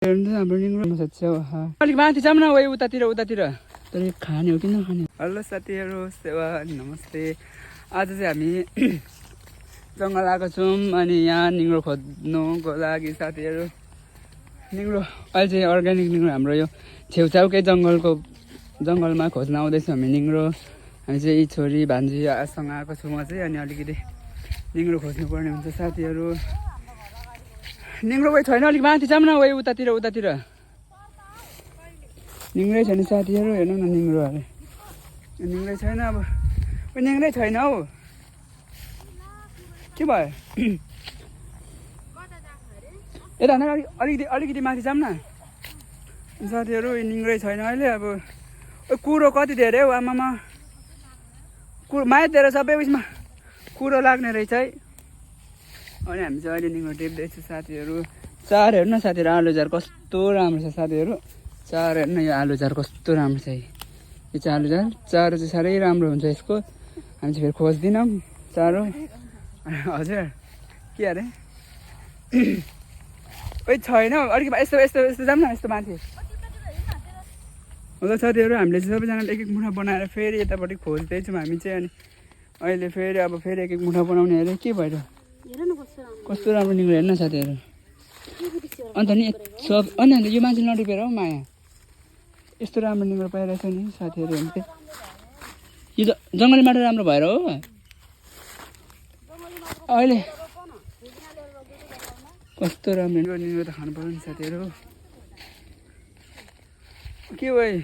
हाम्रो निङ्ग्रो च्याउ अलिक माथि जाऊँ न वही उतातिर तर खाने हो कि नखाने। हेलो साथीहरू, सेवा नमस्ते। आज चाहिँ हामी जङ्गल आएको छौँ अनि यहाँ निङ्ग्रो खोज्नुको लागि साथीहरू। निङ्ग्रो अहिले चाहिँ अर्ग्यानिक निङ्ग्रो हाम्रो यो छेउछाउकै जङ्गलमा खोज्न आउँदैछौँ हामी निङ्ग्रो। हामी चाहिँ छोरी भान्जीसँग आएको छु म चाहिँ, अनि अलिकति निङ्ग्रो खोज्नुपर्ने हुन्छ साथीहरू। निङ्ग्रो कोही छैन, अलिक माथि जाऊँ न वही उतातिर निङ्ग्रै छैन साथीहरू। हेर्नु न निङ्ग्रो अरे निङ्ग्रै छैन। अब निङ्ग्रै छैन हौ, के भयो? यता अलिकति माथि जाऊँ न साथीहरू। निङ्ग्रै छैन अहिले। अब कुरो कति धेरै हौ आमामा, कुरो माइतिर सबै उयसमा कुरो लाग्ने रहेछ है। अनि हामी चाहिँ अहिले निङ्ग्रो टिप्दैछु साथीहरू। चार हेर्नु न साथीहरू, आलु झार कस्तो राम्रो छ साथीहरू। चार हेर्नु न, यो आलु झार कस्तो राम्रो छ। यो चाहिँ आलु झार, चारो चाहिँ साह्रै राम्रो हुन्छ यसको। हामी चाहिँ फेरि खोज्दैनौँ चारो। हजुर के अरे ओइ छैन हौ, अलिक यस्तो जाऊँ न, यस्तो माथि। होला साथीहरू, हामीले चाहिँ सबैजनाले एक मुठा बनाएर फेरि यतापट्टि खोज्दैछौँ हामी चाहिँ। अनि अहिले फेरि एक मुठा बनाउने अरे। के भएर कस्तो राम्रो निङ्ग्रो हेर्नु न साथीहरू। अन्त नि सब अन्त यो मान्छे नटिपेर हौ माया, यस्तो राम्रो निङ्ग्रो पाइरहेछ नि साथीहरू। हेर्नु यो जङ्गली माटो राम्रो भएर हो। अहिले कस्तो राम्रो निङ्ग्रो त खानु पर्यो नि साथीहरू। के भयो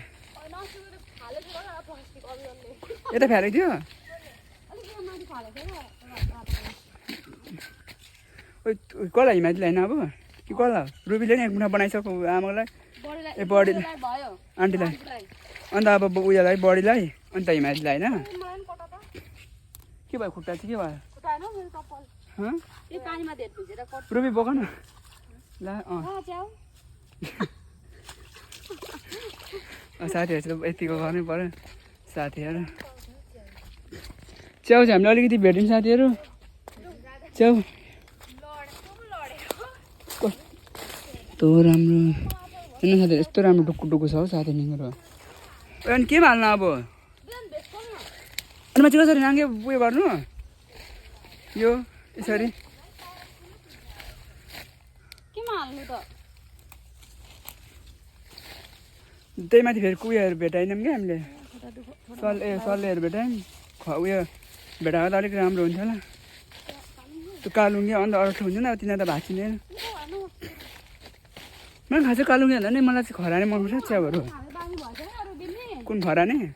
यता फ्यालेको थियो? कसलाई हिमाजीलाई होइन अब कि कसलाई? रुबीले नि एक मुठा बनाइसक्यो आमालाई, ए बडीलाई, आन्टीलाई, अन्त अब उयोलाई बडीलाई, अन्त हिमाजीलाई होइन। के भयो खुट्टा चाहिँ के भयो? रुबी बोक न ल। साथीहरू चाहिँ यतिको गर्नै पर्यो साथीहरू। च्याउ चाहिँ हामीले अलिकति भेट्यौँ साथीहरू। च्याउ कस्तो राम्रो होइन साथीहरू, यस्तो राम्रो टुक्कु छ हौ साथी निङ्ग्रो। अनि केमा हाल्नु अब? अनि मान्छे कसरी नाङ्गे उयो गर्नु यो यसरी? त्यही माथि फेरि उयोहरू भेटाएनौँ क्या हामीले, सल्लेहरू भेटायौँ। उयो भेटाएको त अलिक राम्रो हुन्थ्यो होला। त्यो कालुङ्गे अन्त अरठो हुन्छ नि, अब तिनीहरू त भाँचिँदैन। मलाई खास चाहिँ कालुङ्गे भन्दा नि मलाई चाहिँ खरानी मनपर्छ च्याउहरू। कुन खरानी?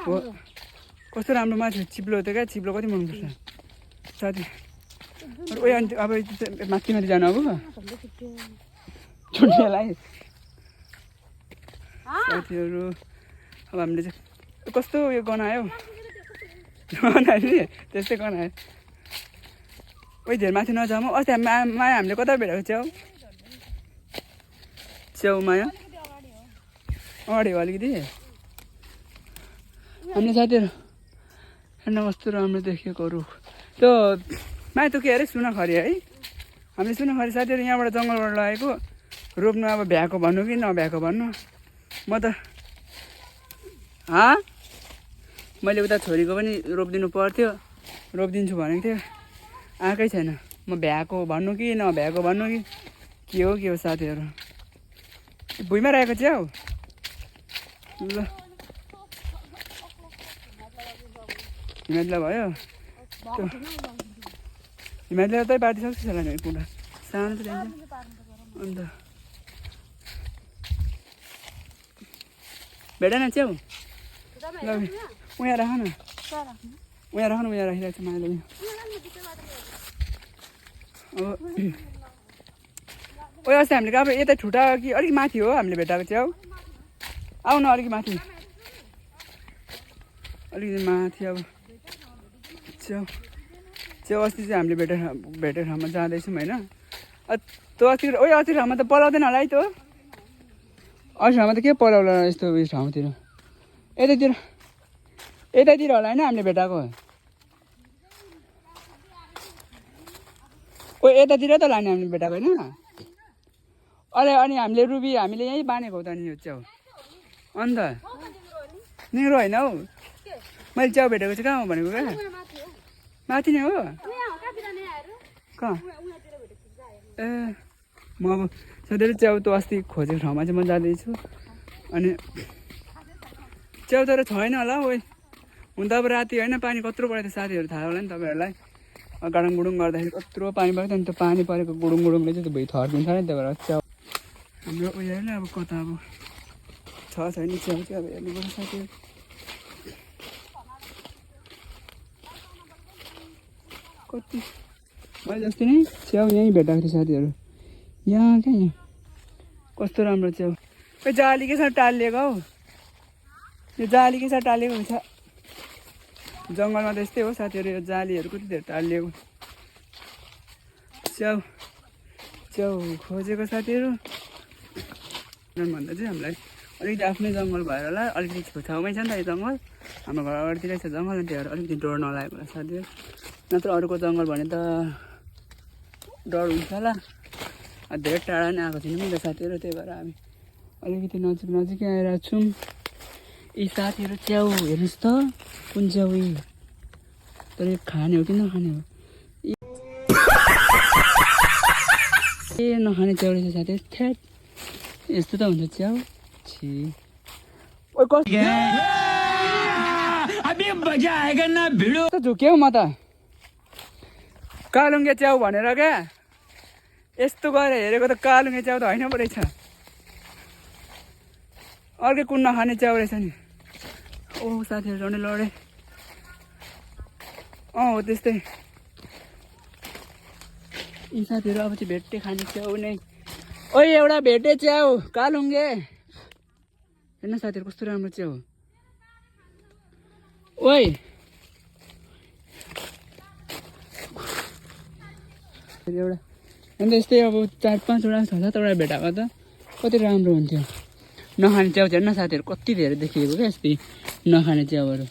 हो कस्तो राम्रो माथि चिप्लो त क्या, चिप्लो कति मनपर्छ साथी। उयो अनि अब माथि जानु अब छुट्टीलाई साथीहरू। अब हामीले चाहिँ कस्तो उयो गनायो नि, त्यस्तै गनायो। ओइ धेरै माथि नजाऊँ। अस्ति माया हामीले कता भेटेको च्याउ माया? अगाडि हो अलिकति। हामीले साथीहरू हेर्न कस्तो राम्रो देखेको रुख त्यो माया, त्यो के अरे सुनखरी है। हामीले सुनखरी साथीहरू यहाँबाट जङ्गलबाट लगेको रोप्नु। अब भ्याएको भन्नु कि नभ्याएको भन्नु। म त मैले उता छोरीको पनि रोपिदिनु पर्थ्यो, रोपिदिन्छु भनेको थियो, आएकै छैन। म भ्याएको भन्नु कि नभ्याएको भन्नु कि के हो साथीहरू। भुइँमा रहेको च्याउ ल हिमालय भयो। त्यो हिमालय त बाटिसक्छ होला नि कुरा, सानो त जान्छ। अन्त भेटेन च्याउ? ल उहाँ राख न, उहाँ राखिरहेको छ मायाले। अब ओ अस्ति हामीले अब यता ठुटा कि अलिक माथि हो हामीले भेटाएको च्याउ? आऊ न अलिक माथि, अलिकति माथि। अब च्याउ अस्ति चाहिँ हामीले भेटेको ठाउँमा जाँदैछौँ होइन। त्यो अस्ति ठाउँमा त पलाउँदैन होला है। त्यो अस्ति ठाउँमा त के पलाउला यस्तो उयो ठाउँतिर? यतातिर होला होइन हामीले भेटाएको। ओ यतातिर त लाने हामीले भेटाएको होइन। अनि हामीले रुबी हामीले यहीँ बाँधेको हो त नि यो च्याउ अन्त निग्रो होइन हौ मैले च्याउ भेटेको चाहिँ कहाँ हो भनेको क्या माथि नै हो कहाँ ए म अब सधैँ च्याउ त अस्ति खोजेको ठाउँमा चाहिँ म जाँदैछु अनि च्याउ तर छैन होला हौ हुन त अब राति होइन पानी कत्रो परेको थियो साथीहरू थाहा होला नि तपाईँहरूलाई गाडङ गुडुङ गर्दाखेरि कत्रो पानी परेको थियो नि त्यो पानी परेको गुडुङ गुडुङले चाहिँ त्यो भुइँ थर्किन्छ नि त्यही भएर च्याउ हाम्रो उयो होइन अब कता अब छ छैन च्याउ चाहिँ अब हेर्नुपर्छ साथीहरू कति मैले जस्तै नै च्याउ यहीँ भेटाएको थियो साथीहरू यहाँ क्या यहाँ कस्तो राम्रो च्याउ खै जाली के साथ टालिएको हौ यो जाली के साथ टालिएको हुन्छ जङ्गलमा त यस्तै हो साथीहरू यो जालीहरू कति धेरै टालिएको च्याउ च्याउ खोजेको साथीहरू भन्दा चाहिँ हामीलाई अलिकति आफ्नै जङ्गल भएर होला अलिकति छेउछाउमै छ नि त यो जङ्गल हाम्रो घर अगाडितिरै छ जङ्गल अनि त्यही भएर अलिकति डर नलागेको होला साथीहरू नत्र अरूको जङ्गल भने त डर हुन्छ होला धेरै टाढा नि आएको छैनौँ नि त साथीहरू त्यही भएर हामी अलिकति नजिक नजिकै आइरहेको छौँ यी साथीहरू च्याउ हेर्नुहोस् त कुन च्याउ तर यो खाने हो कि नखाने हो ए नखाने च्याउ रहेछ साथीहरू थ्याट यस्तो त हुन्छ च्याउ छि झुक्यो म त कालुङ्गे च्याउ भनेर क्या यस्तो गरेर हेरेको त कालुङ्गे च्याउ त होइन पो रहेछ अर्कै कुन नखाने च्याउ रहेछ नि ओ साथीहरू झन्डै लडे हो त्यस्तै यी साथीहरू अब चाहिँ भेट्टे खाने च्याउ नै ओ एउटा भेटे च्याउ कालुङ्गे हेर्न साथीहरू कस्तो राम्रो च्याउ ओइ एउटा अन्त यस्तै अब 4-5वटा 6-7वटा भेटाएको त कति राम्रो हुन्थ्यो नखाने च्याउ चाहिँ हेर्न साथीहरू कति धेरै देखिएको क्या यस्तै नखाने च्याउहरू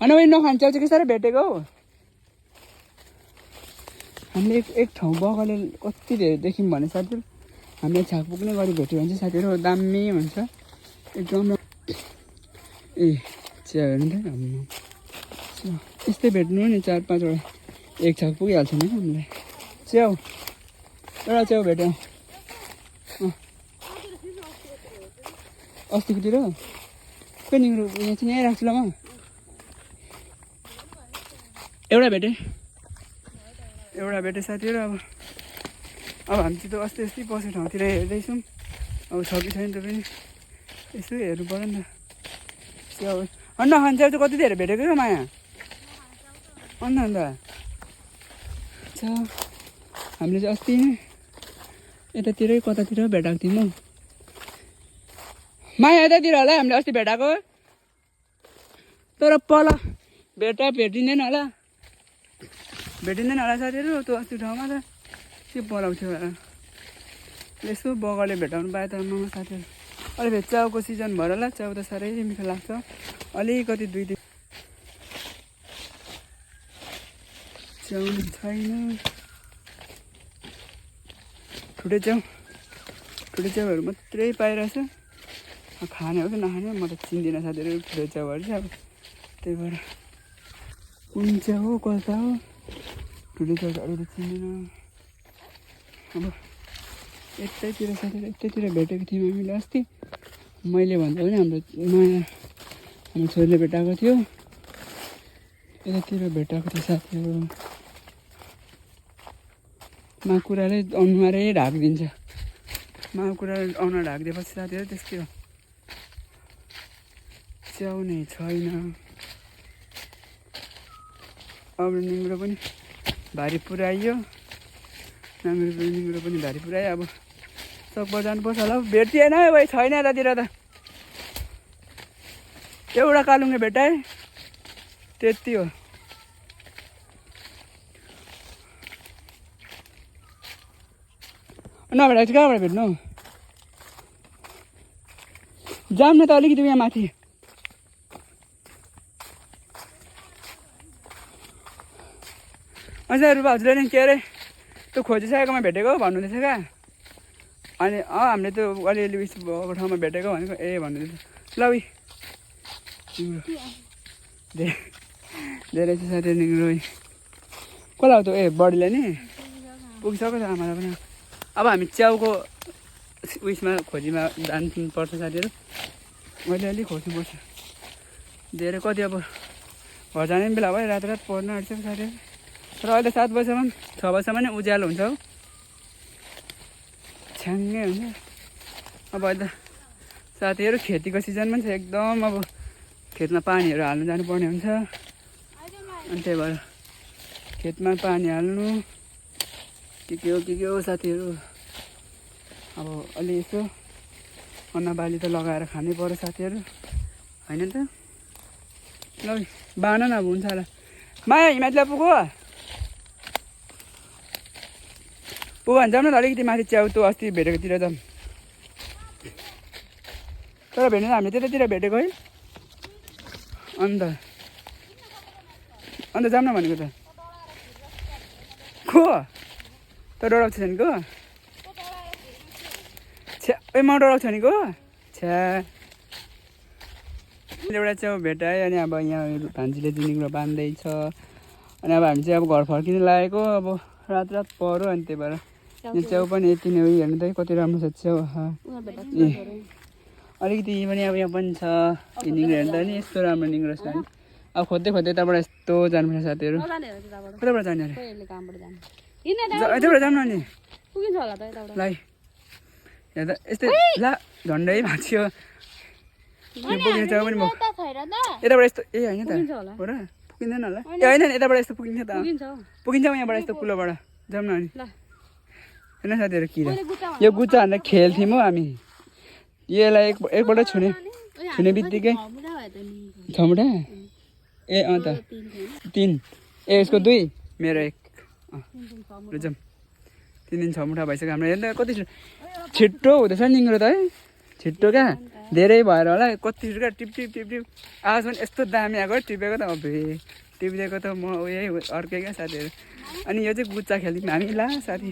होइन मैले नखाने च्याउ चाहिँ के साह्रो भेटेको हौ हामीले एक ठाउँ बगले कति धेरै देख्यौँ भने साथीहरू हामीले छाक पुग्ने गरी भेट्यो भने चाहिँ साथीहरू दामी हुन्छ एकदम ए च्याउ हेर्नु त यस्तै भेट्नु नि 4-5वटा एक छाक पुगिहाल्छ नि हामीलाई च्याउ एउटा च्याउ भेट्यौँ अस्तिकोतिर खोइ निग्रो यहाँ चाहिँ यहीँ राख्छु ल म एउटा भेटेँ साथीहरू अब हामी चाहिँ त अस्ति अस्ति बसेको ठाउँतिर हेर्दैछौँ अब छ कि छैन त पनि यसो हेर्नु पऱ्यो नि त च्याउ नखाने च्याउ चाहिँ कति धेरै भेटेको क्या माया अन्त च्याउ हामीले चाहिँ अस्ति नै यतातिरै कतातिर भेटाएको थियौँ हौ माया यतातिर होला हामीले अस्ति भेटाएको तर भेटिँदैन होला साथीहरू त्यो अस्ति ठाउँमा त के पलाउँथ्यो यसो बगले भेटाउनु पाए त म साथीहरू अहिले च्याउको सिजन भएर होला च्याउ त साह्रै मिठो लाग्छ अलिकति 2-3 च्याउ छैन ठुटे च्याउहरू मात्रै पाइरहेछ खाने हो कि नखाने म त चिन्दिनँ साथीहरू ठुलो च्याउहरू चाहिँ अब त्यही भएर कुन च्याउ हो कता हो ठुलो च्याउ चाहिँ अलिकति चिन्दिनँ अब यतैतिर साथीहरू यतैतिर भेटेको थियौँ हामीले अस्ति मैले भन्दा पनि हाम्रो छोरीले भेटाएको थियो यतातिर भेटाएको थियो साथीहरू माकुराले अनुहारै ढाकिदिन्छ माकुराले अनुहार ढाकिदिएपछि साथीहरू त्यस्तै हो च्याउ नै छैन अब निङ्ग्रो पनि भारी पुऱ्याइयो निङ्ग्रो पनि भारी पुऱ्यायो अब सकभर जानुपर्छ होला भेटिएन है भाइ छैन यतातिर त एउटा कालुङ्गे भेटाएँ त्यति हो नभेटाएको चाहिँ कहाँबाट भेट्नु जाम न त अलिकति यहाँ माथि अन्त रुपा हजुरले नि के अरे त्यो खोजिसकेकोमा भेटेको भन्नुहुँदैछ क्या अनि हामीले त्यो अलिअलि उस भएको ठाउँमा भेटेको भनेको ए भन्नुहुँदैछ ल उही धेरै चाहिँ साथीहरू निक्लो कसलाई हो त्यो ए बडीले नि पुगिसक्यो त आमालाई पनि अब हामी च्याउको उयसमा खोजीमा जानुपर्छ साथीहरू मैले अलिक खोज्नुपर्छ धेरै कति अब घर जाने पनि बेला भयो रात रात पढ्न आँटिसक्यो साथीहरू तर अहिले 7 बजीसम्म 6 बजीसम्म नै उज्यालो हुन्छ हौ छ्याङ्गै हुन्छ अब अहिले त साथीहरू खेतीको सिजन पनि छ एकदम अब खेतमा पानीहरू हाल्नु जानुपर्ने हुन्छ अनि त्यही भएर खेतमा पानी हाल्नु के हो साथीहरू अब अलि यसो अन्नबाली त लगाएर खानै पर्यो साथीहरू होइन त ल बान न अब हुन्छ होला माया हिमाचल पुग्यो भने जाऊँ न अलिकति माथि च्याउ त्यो अस्ति भेटेकोतिर जाऊँ तर भेट्नु त हामीले त्यतातिर भेटेको है अन्त जाऊँ न भनेको त को त डराउँछ भनेको छ्या ए म डराउँछ भनेको छ्या एउटा च्याउ भेटाएँ अनि अब यहाँ भान्जीले जुनिङ्ग्रो बान्दैछ अनि अब हामी चाहिँ अब घर फर्किनु लागेको अब रात पऱ्यो अनि त्यही भएर यो च्याउ पनि यति नै हो हेर्नु त कति राम्रो छ च्याउ ए अलिकति पनि अब यहाँ पनि छ यो निङ्ग्रो हेर्नु त नि यस्तो राम्रो निङ्ग्रो छ नि अब खोज्दै यताबाट यस्तो जानुपर्छ साथीहरू कताबाट जाने अरे यताबाट जाऊँ न नि ल यहाँ त यस्तै ला झन्डै भाँचियो पुगिने च्याउ पनि भयो यताबाट यस्तो ए होइन त हो र पुगिँदैन होला ए होइन नि यताबाट यस्तो पुगिन्छ त पुगिन्छ यहाँबाट यस्तो कुलोबाट जाऊँ न अनि होइन साथीहरू किरा यो गुच्चा भनेर खेल्थ्यौँ हौ हामी यसलाई एकपल्ट छुने बित्तिकै 6 मुठा ए त 3 ए यसको 2 मेरो 1 जाऊँ 3 दिन 6 मुठा भइसक्यो हाम्रो हेर्दा कति छिट्टो हुँदैछ निङ्ग्रो त है छिट्टो क्या धेरै भएर होला कति क्या टिप आवाज पनि यस्तो दामी आएको टिपेको त अब टिपिदिएको त म यही अर्कै क्या साथीहरू अनि यो चाहिँ गुच्चा खेल्थ्यौँ हामी ला साथी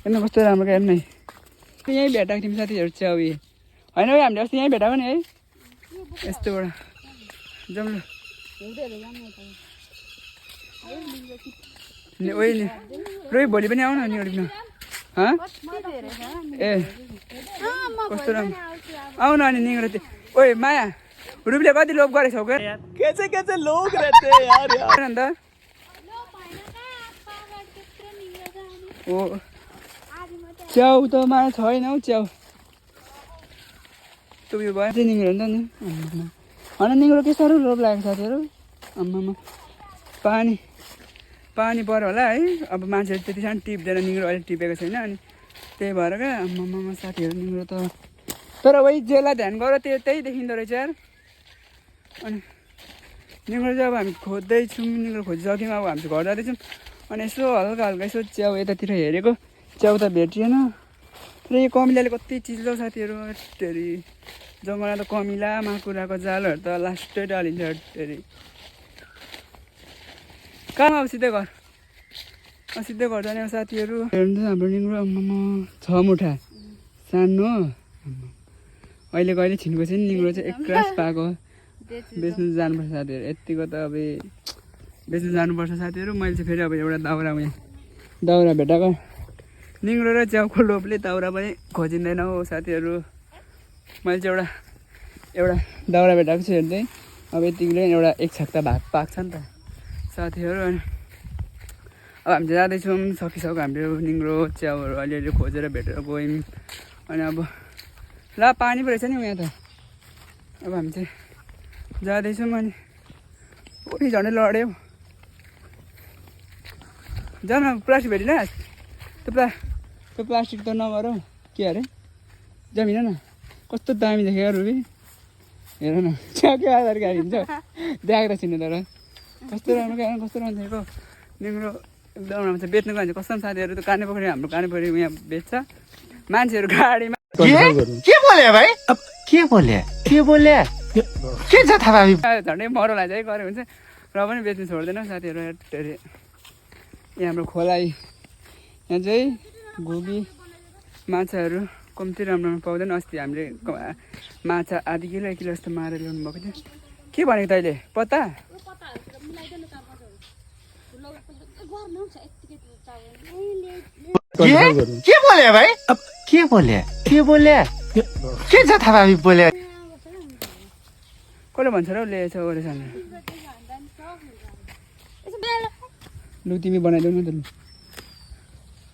हेर्नु कस्तो राम्रो क्या हेर्नु यहीँ भेटाएको थियौँ साथीहरू च्याउ होइन है हामीले अस्ति यहीँ भेटाएको नि है यस्तोबाट जाउँ ल ओइ नि रोही भोलि पनि आउन नि अलिक ए कस्तो राम्रो आउन अनि निङ्ग्रो त्यो ओइ माया रुबीले कति लोभ गरेछौ क्या कैसे लोग रहते हैं यार अन्त ओ च्याउ त माया छैन हौ च्याउ त्यो उयो भयो चाहिँ निङ्ग्रो नि त नि होइन निङ्ग्रो के साह्रो लोभ लागेको साथीहरू आम्मामा पानी पऱ्यो होला है अब मान्छेहरू त्यति सानो टिप्दैन निङ्ग्रो अहिले टिपेको छैन अनि त्यही भएर क्या आम्मामा साथीहरू निङ्ग्रो त तर वही जेलाई ध्यान गर त्यही देखिँदो रहेछ यार अनि निङ्ग्रो चाहिँ अब हामी खोज्दैछौँ निङ्ग्रो खोजिसक्यौँ अब हामी घर जाँदैछौँ अनि यसो हल्का यसो च्याउ यतातिर हेरेको च्याउ त भेटिएन तर यो कमिलाले कति चिल्लो साथीहरू हट्टेरी जङ्गलमा त कमिला माकुराको जालहरू त लास्टै डालिन्छ हट्टेरी कहाँ अब सिधै घर जाने साथीहरू हेर्नु त हाम्रो निङ्ग्रो आम्मामा 6 मुठा सानो अहिले कहिले छिनको चाहिँ निङ्ग्रो चाहिँ एक्रास पाएको बेच्नु जानुपर्छ साथीहरू यतिको त अब बेच्नु जानुपर्छ साथीहरू मैले चाहिँ फेरि अब एउटा दाउरा भेटाएको निङ्ग्रो र च्याउको लोभले दाउरा पनि खोजिँदैन हो साथीहरू मैले चाहिँ एउटा दाउरा भेटाएको छु हेर्दै अब यतिले एउटा 1 छक्ता भात पाक्छ नि त साथीहरू अनि अब हामी जाँदैछौँ सकिसक्यो हाम्रो निङ्ग्रो च्याउहरू अलिअलि खोजेर भेटेर गयौँ अनि अब ल पानी पो रहेछ नि यहाँ त अब हामी चाहिँ जाँदैछौँ अनि ओइ झन्डै लड्यो जाऊ न प्लास्टिक भेटिन त्यो प्लास्टिक त नगर हौ के अरे जमिन न कस्तो दामी देखेको रुबी हेर न च्याउकै आधार गाडी हुन्छ देखाएको त छिन्नु तर कस्तो राम्रो देखेको निङ्ग्रो एकदम राम्रो छ बेच्नुको भने कस्तो साथीहरू त काने पोखरी हाम्रो काने पोखरी यहाँ बेच्छ मान्छेहरू गाडीमा के बोले भाइ के बोले के छ थाहा झन्डै मरो लाजै गरे हुन्छ र पनि बेच्नु छोड्दैन साथीहरू हेरे यहाँ हाम्रो खोलाइ यहाँ चाहिँ घुगी माछाहरू कम्ती राम्रोमा पाउँदैन। अस्ति हामीले माछा आधी किलो 1 किलो जस्तो मारेर ल्याउनु भएको थियो। के भनेको तैँले पत्ता के बोले भाइ के बोले के जथाभावी बोले कसले भन्छ र ल्याएछ ओरेसँग लु तिमी बनाइदेऊ न त लु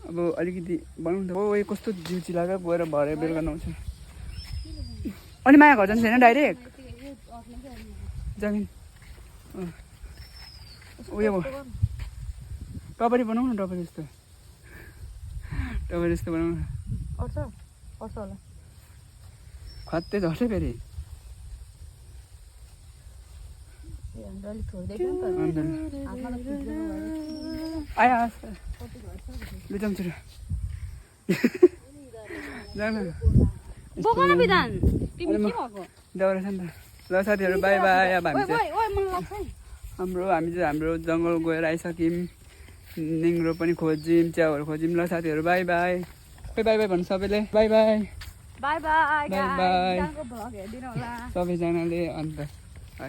अब अलिकति बनाउनु त ओ कस्तो जिउ चिलाएको गएर भरे बेलुका नुहाउँछ अनि माया घर जान्छ होइन डाइरेक्ट जमिन उयो टपरी बनाउनु न टपरी जस्तो बनाउनु खत्तै झर्छ फेरि आयो लु जाउँ छिटो दाउरा छ नि त ल साथीहरू बाई बाई। अब हामी चाहिँ हाम्रो जङ्गल गएर आइसक्यौँ निङ्ग्रो पनि खोज्यौँ च्याउहरू खोज्यौँ। ल साथीहरू बाई बाई बाई बाई भन्नु सबैले by by by by by by सबैजनाले अन्त है।